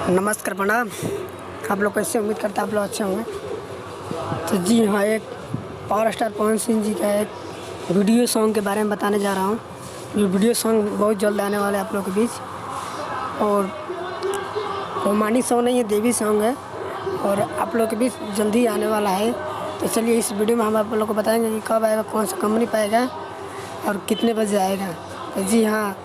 नमस्कार प्रणाम। आप लोग कैसे, उम्मीद करता आप लोग अच्छे होंगे। तो जी हाँ, एक पावर स्टार पवन सिंह जी का एक वीडियो सॉन्ग के बारे में बताने जा रहा हूँ। ये वीडियो सॉन्ग बहुत जल्द आने वाला है आप लोग के बीच, और रोमांटिक सॉन्ग नहीं है, देवी सॉन्ग है, और आप लोग के बीच जल्दी आने वाला है। तो चलिए इस वीडियो में हम आप लोग को बताएंगे कि कब आएगा, कौन सा कंपनी पाएगा और कितने बजे आएगा। तो जी हाँ,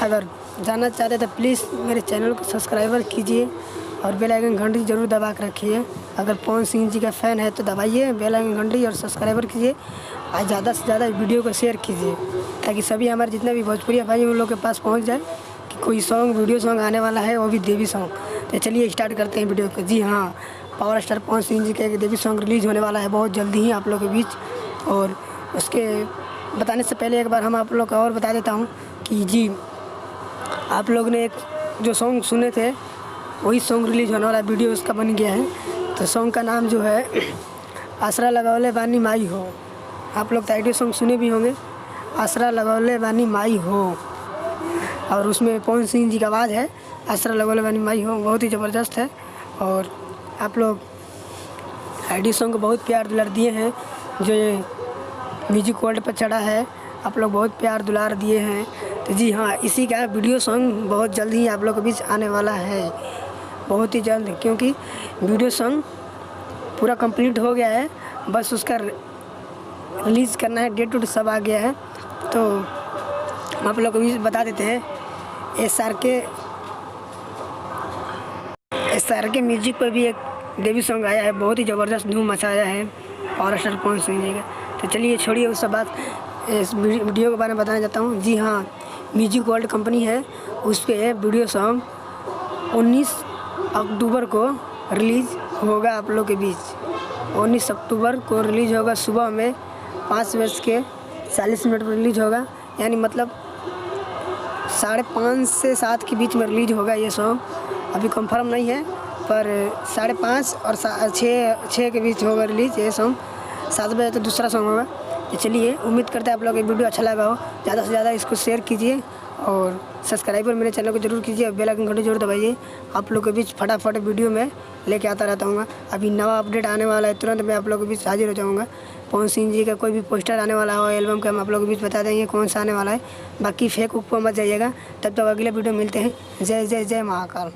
अगर जानना चाहते तो प्लीज़ मेरे चैनल को सब्सक्राइबर कीजिए और बेल आइकन घंटी ज़रूर दबा कर रखिए। अगर पवन सिंह जी का फ़ैन है तो दबाइए बेल आइकन घंटी और सब्सक्राइबर कीजिए, और ज़्यादा से ज़्यादा वीडियो को शेयर कीजिए ताकि सभी हमारे जितने भी भोजपुरी भाई उन लोग के पास पहुंच जाए कि कोई सॉन्ग, वीडियो सॉन्ग आने वाला है, वो भी देवी सॉन्ग। तो चलिए स्टार्ट करते हैं वीडियो को। जी हाँ, पावर स्टार पवन सिंह जी का एक देवी सॉन्ग रिलीज़ होने वाला है बहुत जल्दी ही आप लोग के बीच। और उसके बताने से पहले एक बार हम आप लोग को और बता देता हूँ कि जी, आप लोग ने एक जो सॉन्ग सुने थे वही सॉन्ग रिलीज़ होने वाला वीडियो उसका बन गया है। तो सॉन्ग का नाम जो है आसरा लगौले बानी माई हो। आप लोग टाइटल सॉन्ग सुने भी होंगे, आसरा लगौले बानी माई हो, और उसमें पवन सिंह जी का आवाज़ है। आसरा लगौले बानी माई हो बहुत ही ज़बरदस्त है, और आप लोग आईडी सॉन्ग को बहुत प्यार दुलार दिए हैं। जो ये म्यूजिक वर्ल्ड पर चढ़ा है, आप लोग बहुत प्यार दुलार दिए हैं। तो जी हाँ, इसी का वीडियो सॉन्ग बहुत जल्द ही आप लोग के बीच आने वाला है, बहुत ही जल्द, क्योंकि वीडियो सॉन्ग पूरा कंप्लीट हो गया है, बस उसका रिलीज़ करना है, डेट उट सब आ गया है। तो हम आप लोग को भी बता देते हैं, एस आर के म्यूजिक पर भी एक देवी सॉन्ग आया है, बहुत ही ज़बरदस्त धूम मचाया है पावर स्टार पवन सिंह जी का। तो चलिए छोड़िए उस सब बात, इस वीडियो के बारे में बताना चाहता हूँ। जी हाँ, म्यूजिक वर्ल्ड कंपनी है, उस पर वीडियो सॉन्ग 19 अक्टूबर को रिलीज़ होगा आप लोग के बीच। 19 अक्टूबर को रिलीज़ होगा, सुबह में 5:40 पर रिलीज़ होगा, यानी मतलब 5:30 से 7 के बीच में रिलीज़ होगा ये सॉन्ग। अभी कंफर्म नहीं है, पर 5:30 और 6 के बीच होगा रिलीज़ ये सॉन्ग। 7 बजे तो दूसरा सॉन्ग होगा। तो चलिए, उम्मीद करते हैं आप लोग ये वीडियो अच्छा लगा हो। ज़्यादा से ज़्यादा इसको शेयर कीजिए और सब्सक्राइबर मेरे चैनल को जरूर कीजिए और बेल आइकन घंटी जरूर दबाइए। आप लोग के बीच फटाफट वीडियो में लेके आता रहता हूँ। अभी नवा अपडेट आने वाला है, तुरंत मैं आप लोग के बीच हाजिर हो जाऊँगा। पवन सिंह जी का कोई भी पोस्टर आने वाला हो एल्बम का, हम आप लोग के बीच बता देंगे कौन सा आने वाला है। बाकी फेक ऊपर मत जाइएगा। तब तक अगले वीडियो मिलते हैं। जय जय जय महाकाल।